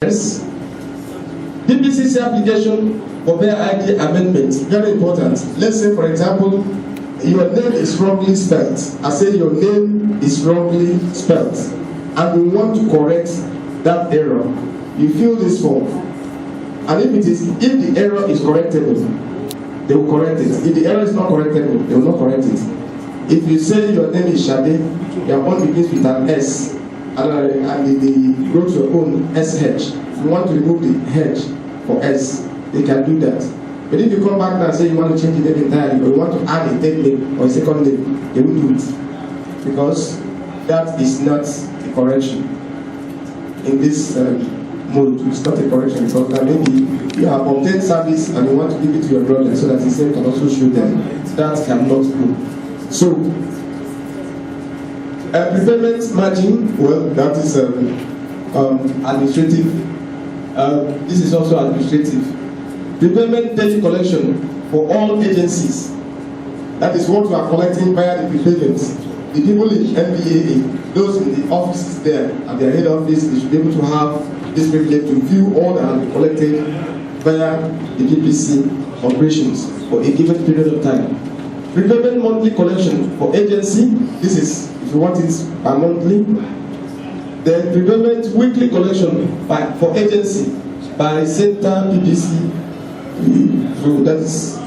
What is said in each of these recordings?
Yes. PPCC application for their ID amendment, very important. Let's say, for example, your name is wrongly spelled. I say your name is wrongly spelled, and we want to correct that error. You fill this form, and if the error is correctable, they will correct it. If the error is not correctable, they will not correct it. If you say your name is Shade, your own begins with an S, and they go to your own SH. You want to remove the H for S, they can do that. But if you come back and say you want to change the name entirely, or you want to add a third name or a second name, they will do it, because that is not a correction. In this mode, it's not a correction, because maybe you have obtained service and you want to give it to your brother so that the same can also show them. That cannot go. So, prepayment margin, well, that is administrative. This is also administrative. Prepayment daily collection for all agencies. That is what we are collecting via the prepayments. The people in MDAs, those in the offices there at their head office, they should be able to have this privilege to view all that have been collected via the PPC operations for a given period of time. Prepayment monthly collection for agency. This is if you want it by monthly. Then prepayment weekly collection for agency by center PPC. So that is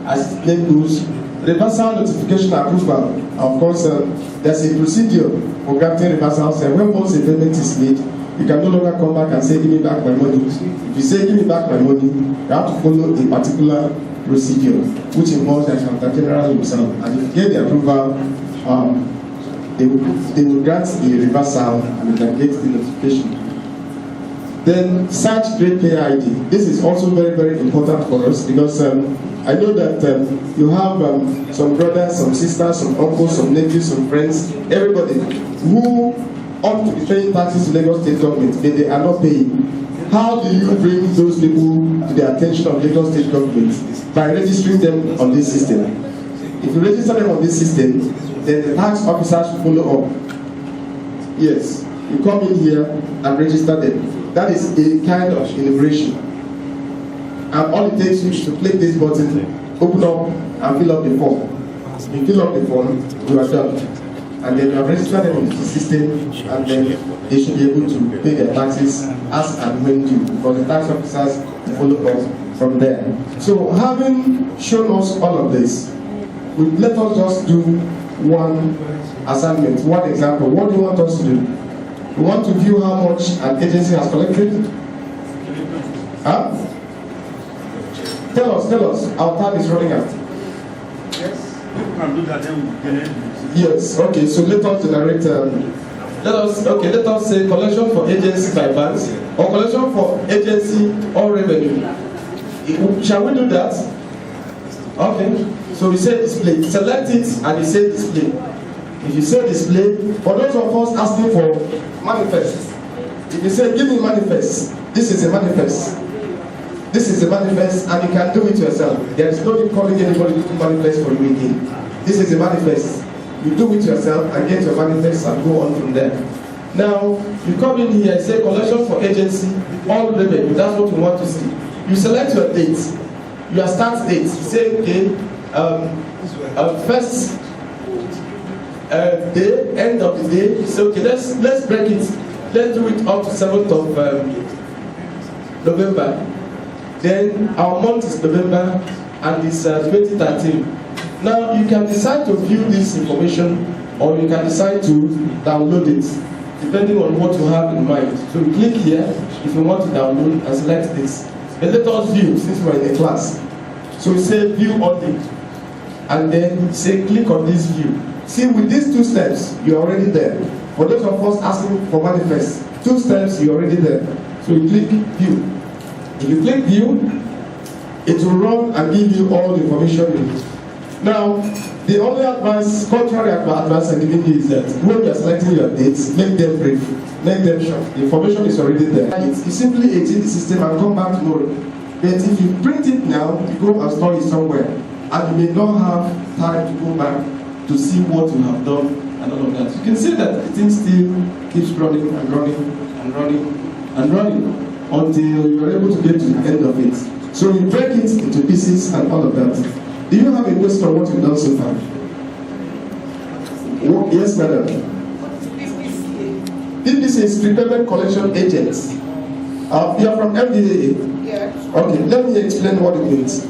as its name goes. Reversal notification approval. Of course, there's a procedure for granting reversals. And when once a payment is made, you can no longer come back and say, give me back my money. If you say, give me back my money, you have to follow a particular procedure, which involves the accountant general himself. And if you get the approval, they will grant the reversal and you can get the notification. Then search grade payer ID. This is also very, very important for us, because I know that you have some brothers, some sisters, some uncles, some nephews, some friends, everybody who ought to be paying taxes to Lagos State government, but they are not paying. How do you bring those people to the attention of Lagos State government? By registering them on this system. If you register them on this system, then the tax officers will follow up. Yes, you come in here and register them. That is a kind of integration. And all it takes is to click this button, open up, and fill up the form. You fill up the form, you are done. And then you have registered them on the system, and then they should be able to pay their taxes as and when due, because the tax officers follow up from there. So, having shown us all of this, let us just do one assignment, one example. What do you want us to do? We want to view how much an agency has collected. Huh? Tell us. Our time is running out. Yes, we can do that. Then yes. Okay. So let us generate. Let us say collection for agency by banks or collection for agency or revenue. Shall we do that? Okay. So we say display. Select it and you say display. If you say display, for those of us asking for manifest, if you say give me manifest, this is a manifest. This is a manifest, and you can do it yourself. There is no need calling anybody to do manifest for you again. This is a manifest. You do it yourself and get your manifest and go on from there. Now, you come in here and say collection for agency, all revenue. That's what we want to see. You select your date, your start date. You say, okay, first day, end of the day. So okay, let's break it. Let's do it up to 7th of November. Then our month is November, and it's 2013. Now you can decide to view this information, or you can decide to download it, depending on what you have in mind. So you click here if you want to download and select this. Then let us view, since we're in a class. So we say view only, and then say click on this view. See, with these 2 steps, you're already there. For those of us asking for manifest, 2 steps, you're already there. So you click view. If you click view, it will run and give you all the information you need. Now, the only advice, contrary advice I'm giving you is that when you're selecting your dates, make them brief, make them short. The information is already there. You simply exit the system and come back tomorrow. But if you print it now, you go and store it somewhere, and you may not have time to go back to see what you have done and all of that. You can see that the thing still keeps running and running and running and running. until you're able to get to the end of it. So you break it into pieces and all of that. Do you have a question on what you've done so far? Yes, madam. PPC is prepayment collection agents. You are from MDA? Yes. Okay, let me explain what it means.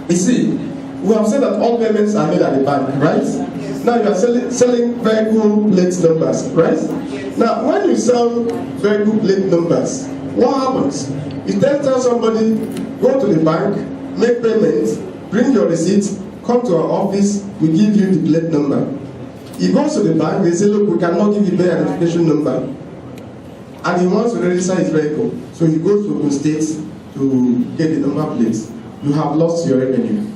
You see, we have said that all payments are made at the bank, right? Yes. Now you are selling vehicle plate numbers, right? Yes. Now, when you sell vehicle plate numbers, what happens? You then tell somebody, go to the bank, make payments, bring your receipt, come to our office, we give you the plate number. He goes to the bank, they say, look, we cannot give you the identification number. And he wants to register his vehicle. So he goes to Ogun State to get the number plate. You have lost your revenue.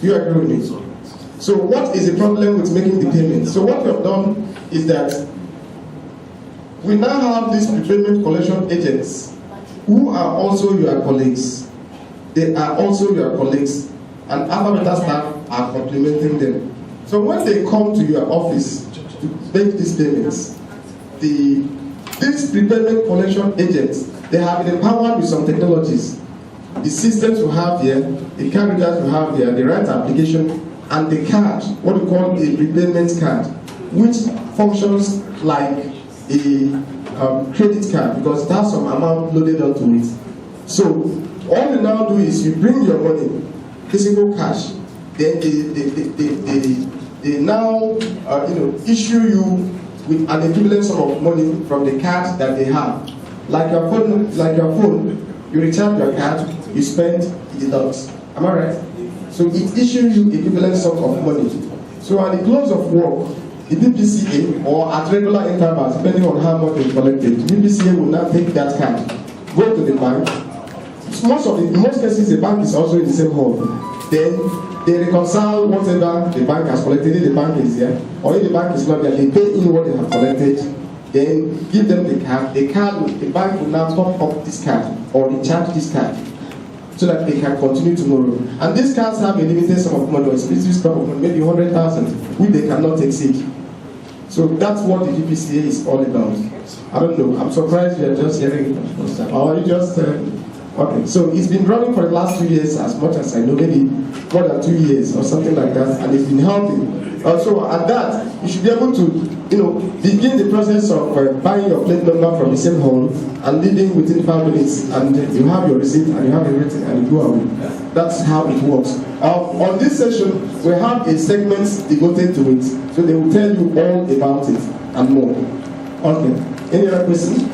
Do you agree with me? So what is the problem with making the payment? So what we have done is that we now have these prepayment collection agents who are also your colleagues. They are also your colleagues, and Alphabeta staff are complementing them. So when they come to your office to make these payments, these prepayment collection agents, they have been empowered with some technologies. The systems we have here, the card readers we have here, the right application, and the card, what we call a prepayment card, which functions like a credit card because it has some amount loaded onto it. So all you now do is you bring your money, physical cash, then they now issue you with an equivalent sum of money from the card that they have. Like your phone, you recharge your card, you spend, it deducts. Am I right? So it issues you equivalent sum of money. So at the close of work, the BPCA, or at regular intervals, depending on how much they collected, the BPCA will now take that card, go to the bank. In most cases, the bank is also in the same hall. Then they reconcile whatever the bank has collected. If the bank is there, or if the bank is not there, they pay in what they have collected. Then give them the card. The bank will now top up this card or recharge this card, so that they can continue tomorrow. And these cards have a limited sum of money, or a specific sum of money, maybe 100,000, which they cannot exceed. So that's what the GPCA is all about. I don't know. I'm surprised you are just hearing it for the first time. Or are you just okay? So it's been running for the last 2 years, as much as I know, maybe more than 2 years or something like that, and it's been helping. So at that, you should be able to, begin the process of buying your plate number from the same hall and leaving within 5 minutes, and you have your receipt and you have everything, and you go away. That's how it works. On this session, we have a segment devoted to it, so they will tell you all about it and more. Okay. Any other question?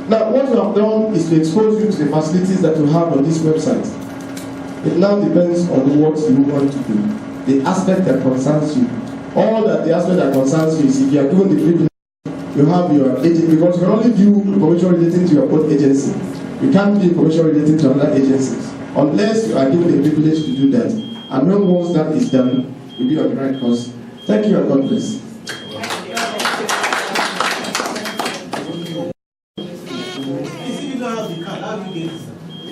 Now, what we have done is to expose you to the facilities that you have on this website. It now depends on what you want to do. The aspect that concerns you. All that the aspect that concerns you is if you are given the privilege, you have your agent, because you can only view information relating to your own agency. You can't view information relating to other agencies unless you are given the privilege to do that. And when once that is done, you'll be on the right course. Thank you and God bless.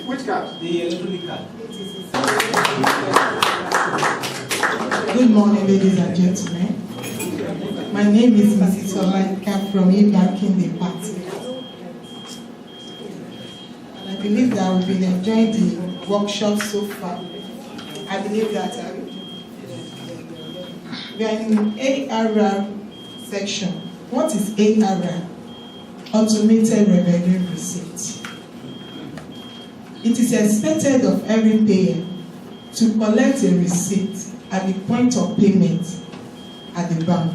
Which card? The electronic card. Good morning, ladies and gentlemen. My name is Mrs. Olaika from E-Banking Department. And I believe that we've been enjoying the workshop so far. I believe that we are in ARR section. What is ARR? Automated Revenue Receipt. It is expected of every payer to collect a receipt at the point of payment at the bank.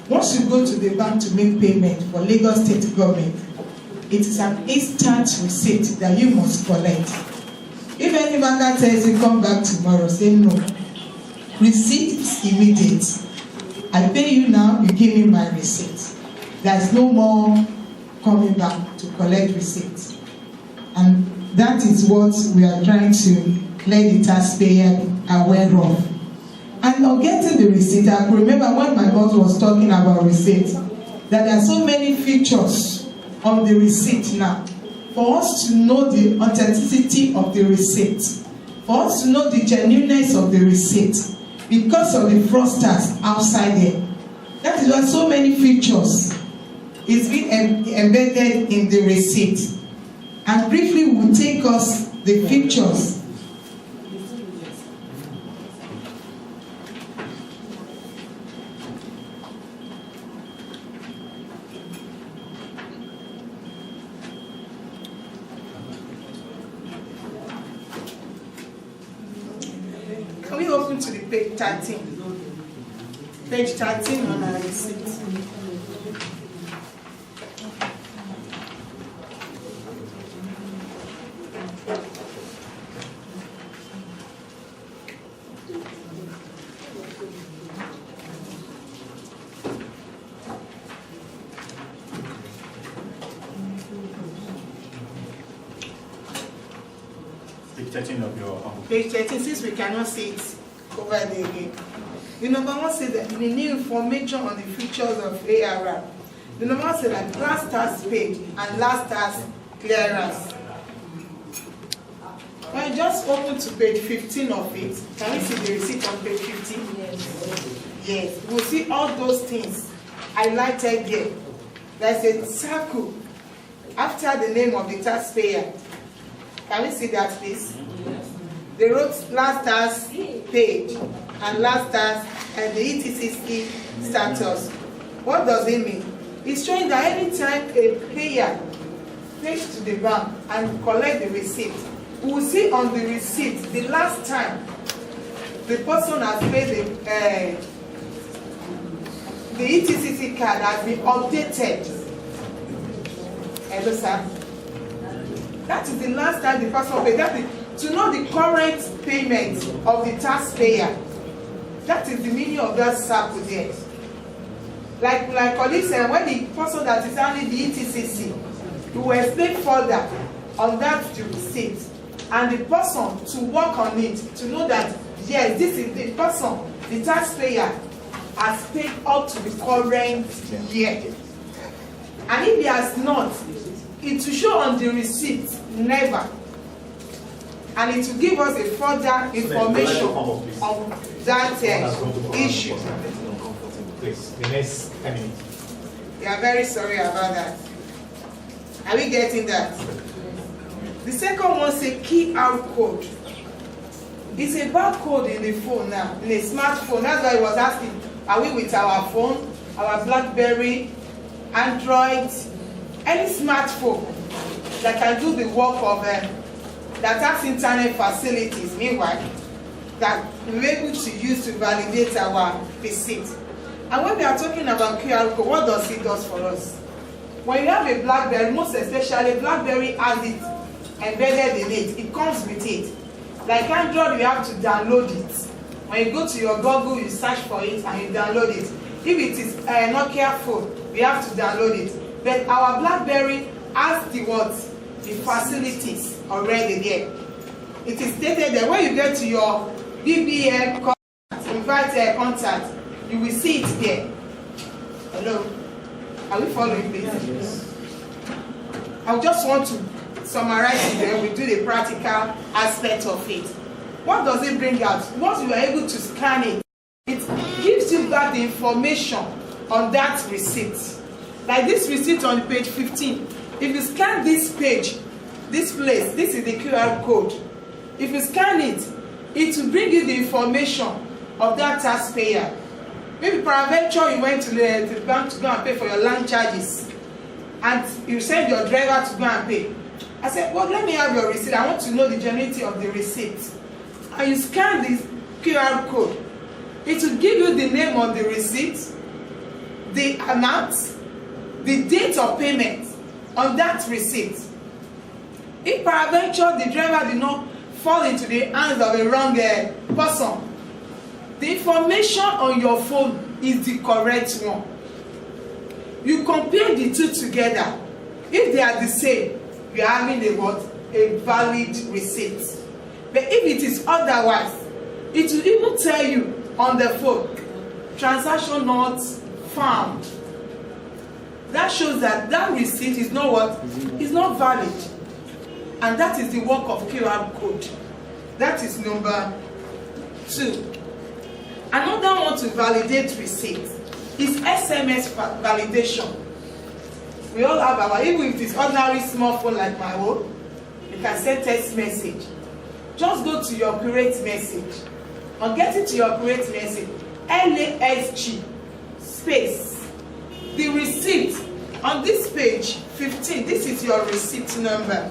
Once you go to the bank to make payment for Lagos State government, it is an instant receipt that you must collect. If any banker tells you come back tomorrow, say no. Receipt is immediate. I pay you now, you give me my receipt. There is no more coming back to collect receipt. And that is what we are trying to let the taxpayer aware of. And on getting the receipt, I remember when my boss was talking about receipt, that there are so many features on the receipt now. For us to know the authenticity of the receipt, for us to know the genuineness of the receipt, because of the fraudsters outside there. That is why so many features is being embedded in the receipt. and briefly will take us the features. Can we open to the page 13? Page 13 on our receipt. Page 13 of your Page 13, since we cannot see it over there again. The number one says that the new information on the features of ARR. The number one says that last tax paid and last tax clearance. When you just open to page 15 of it, can we see the receipt on page 15? Yes. Yes. We'll see all those things highlighted there. There's a circle after the name of the taxpayer. Can we see that, please? They wrote last tax paid and last tax and the ETCC status. What does it mean? It's showing that anytime a payer pays to the bank and collect the receipt, we will see on the receipt the last time the person has paid the ETCC card has been updated. Hello, sir. That is the last time the person paid. That is to know the current payment of the taxpayer. That is the meaning of that circle there. Like colleagues said, when the person that is handling the ETCC, we will explain further on that receipt, and the person to work on it to know that yes, this is the person, the taxpayer has paid up to the current year. And if he has not, it will show on the receipt never, and it will give us a further information on that issue. Please, the next 10 minutes. We are very sorry about that. Are we getting that? The second one says QR code. It's a barcode in the phone now, in a smartphone. That's why I was asking, are we with our phone, our BlackBerry, Android, any smartphone that can do the work of that has internet facilities, meanwhile, that we're able to use to validate our receipt. And when we are talking about QR code, what does it do for us? When you have a BlackBerry, most especially BlackBerry has it embedded in it. It comes with it. Like Android, you have to download it. When you go to your Google, you search for it and you download it. If it is a Nokia phone, we have to download it. But our BlackBerry has the what? The facilities already there. It is stated that when you get to your BBM contact, invite contact, you will see it there. Hello? Are we following this? Yes. I just want to summarize it there. We do the practical aspect of it. What does it bring out? Once you are able to scan it, it gives you back the information on that receipt. Like this receipt on page 15. If you scan this page, this place, this is the QR code. If you scan it, it will bring you the information of that taxpayer. Maybe peradventure you went to the bank to go and pay for your land charges, and you send your driver to go and pay. I said, well, let me have your receipt. I want to know the genuinity of the receipt. And you scan this QR code. It will give you the name on the receipt, the amount, the date of payment on that receipt. If peradventure the driver did not fall into the hands of a wrong person, the information on your phone is the correct one. You compare the two together. If they are the same, you are having a what? A valid receipt. But if it is otherwise, it will even tell you on the phone, transaction not found. That shows that that receipt is not what? Is not valid. And that is the work of QR code. That is number 2. Another one to validate receipt is SMS validation. We all have our, even if it's ordinary small phone like my own, You can send text message. Just go to your create message. On getting to your create message, LASG space the receipt on this page 15. This is your receipt number.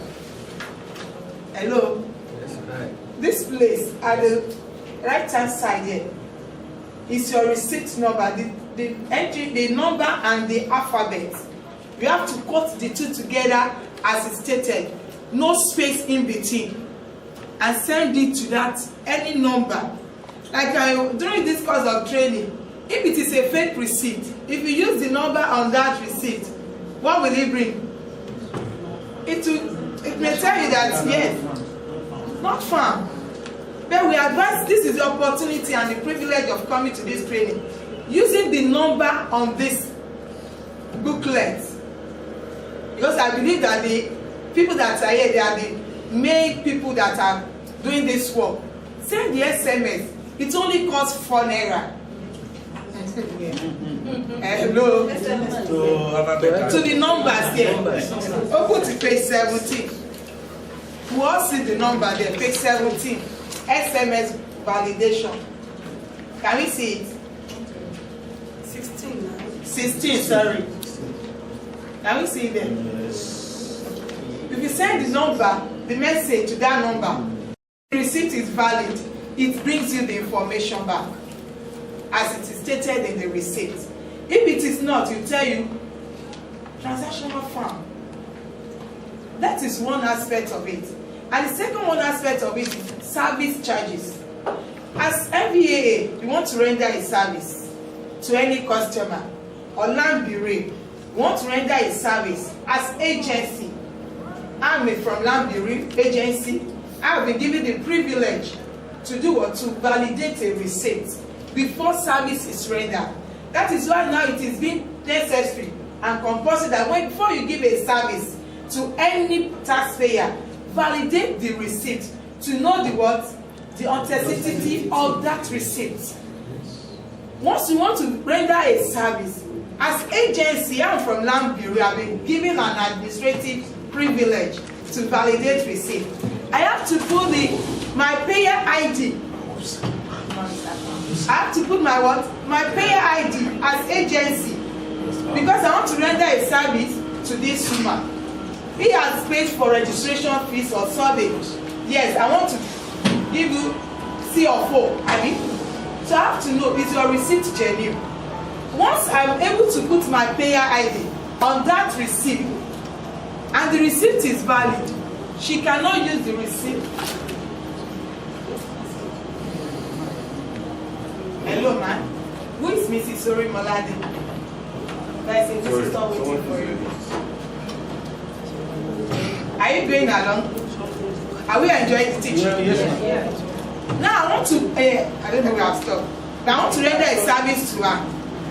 Hello. This place at the right hand side here is your receipt number. The entry, the number and the alphabet. You have to cut the two together as it's stated. No space in between. And send it to that any number. Like during this course of training, if it is a fake receipt, if you use the number on that receipt, what will it bring? It may tell you that yes, not farm. But we advise, this is the opportunity and the privilege of coming to this training, using the number on this booklet. Because I believe that the people that are here, they are the main people that are doing this work. Send the SMS. It only costs 4 naira. Hello. To the numbers here. Open to page 17. We all see the number there, page 17. SMS validation. Can we see it? 16, sorry. Can we see it there? If you send the number, the message to that number, the receipt is valid, it brings you the information back as it is stated in the receipt. If it is not, it tell you transactional farm. That is one aspect of it. And the second one aspect of it is service charges. As MDA, you want to render a service to any customer, or land bureau, you want to render a service as agency. I'm from land bureau agency. I have been given the privilege to do or to validate a receipt before service is rendered. That is why now it is being necessary and compulsory that before you give a service to any taxpayer, validate the receipt to know the authenticity of that receipt. Once you want to render a service, as agency, I'm from Land Bureau, I've been given an administrative privilege to validate receipt. I have to put my payer ID. I have to put my my payer ID as agency, because I want to render a service to this woman. He has paid for registration fees or survey. Yes, I want to give you C or 4. I mean, so I have to know, is your receipt genuine? Once I'm able to put my payer ID on that receipt, and the receipt is valid, she cannot use the receipt. Hello, man. Who is Mrs. Sori Molade? That is a sister waiting for you. Are you going along? Are we enjoying the teaching? Yes. Now I want to, I don't know where I've stopped. Now I want to render a service to her.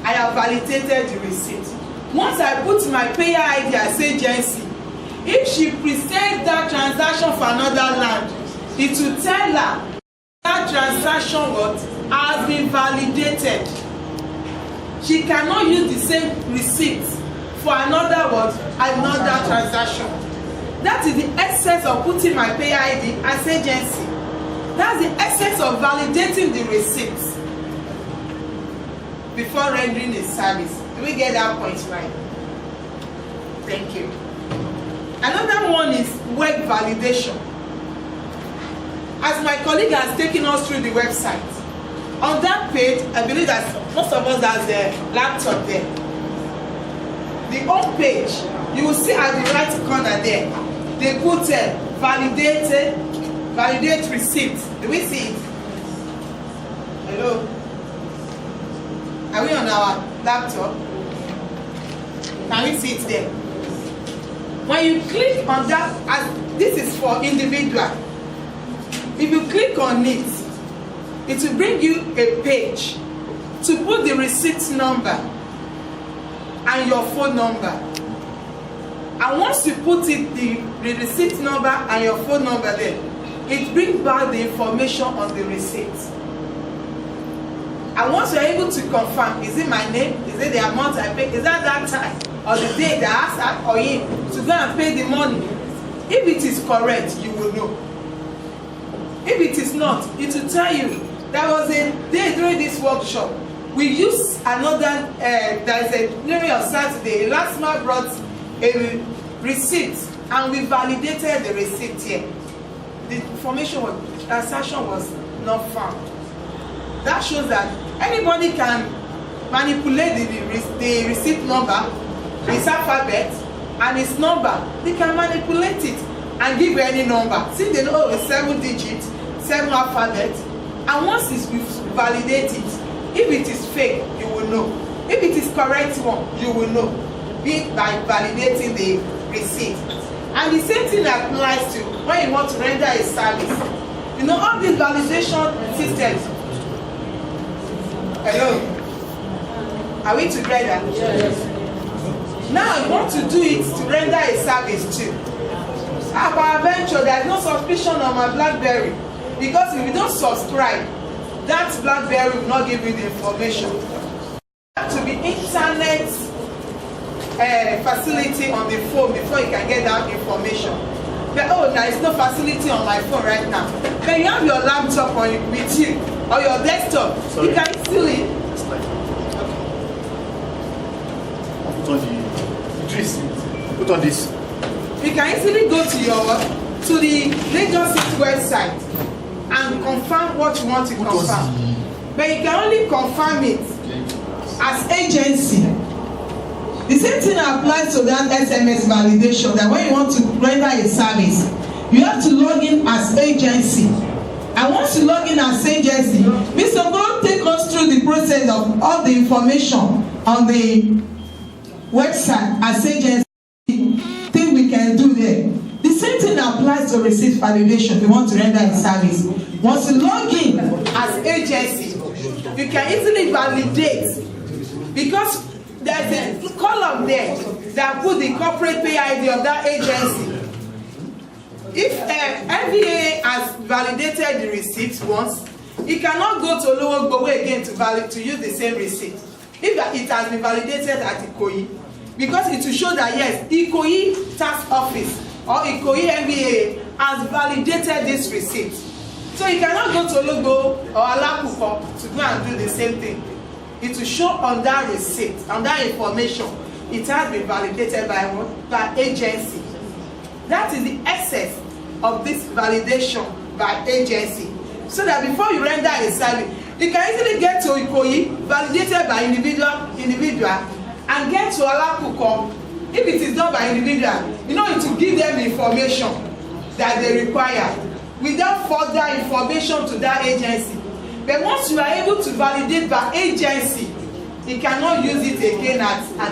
I have validated the receipt. Once I put my payer ID as agency, if she presents that transaction for another land, it will tell her that transaction has been validated. She cannot use the same receipt for another transaction. That is the essence of putting my payer ID as agency. That's the essence of validating the receipts before rendering a service. Do we get that point right? Thank you. Another one is web validation. As my colleague has taken us through the website, on that page, I believe that most of us has a laptop there. The home page, you will see at the right corner there, they put validate receipt. Do we see it? Hello? Are we on our laptop? Can we see it there? When you click on that, as this is for individual, if you click on it, it will bring you a page to put the receipt number and your phone number. And once you put it, the receipt number and your phone number there, it brings back the information on the receipt. And once you're able to confirm, is it my name? Is it the amount I paid? Is that time? Or the day that I asked her or him to go and pay the money? If it is correct, you will know. If it is not, it will tell you. There was a day during this workshop, we used another, there's a during on Saturday, last man brought a receipt and we validated the receipt here. The information was, transaction was not found. That shows that anybody can manipulate the receipt number, its alphabet, and its number. They can manipulate it and give any number. Since they know it's 7 digits, 7 alphabet, and once it's validated, if it is fake, you will know. If it is correct one, you will know. Be it by validating the receipt. And the same thing applies to when you want to render a service. You know, all these validation systems. Hello? Are we together? Yes. Now you want to do it to render a service too. Our venture, there is no suspicion on my BlackBerry, because if you don't subscribe, that BlackBerry will not give you the information. To be internet facility on the phone before you can get that information. But oh, there is no facility on my phone right now. But you have your laptop with you or your desktop. Sorry. You can easily. Put on this. You can easily go to the Lagos City website and confirm what you want to confirm. But you can only confirm it as agency. The same thing applies to that SMS validation, that when you want to render a service, you have to log in as agency. And once you log in as agency, Mr. God take us through the process of all the information on the website as agency, thing we can do there. The same thing applies to receipt validation. You want to render a service. Once you log in as agency, you can easily validate, because there's a column there that put the corporate pay ID of that agency. If MDA has validated the receipt once, it cannot go to Lower Gowe again to use the same receipt. If it has been validated at Ikoyi, because it will show that yes, Ikoyi tax office or Ikoyi MBA has validated this receipt. So you cannot go to Logo or Alakuko to go and do the same thing. It will show on that receipt, on that information, it has been validated by what? By agency. That is the essence of this validation by agency. So that before you render a service, you can easily get to Ikoyi, validated by individual, and get to Alakuko. If it is done by individual, you know, it will give them the information that they require without further information to that agency. But once you are able to validate by agency, you cannot use it again at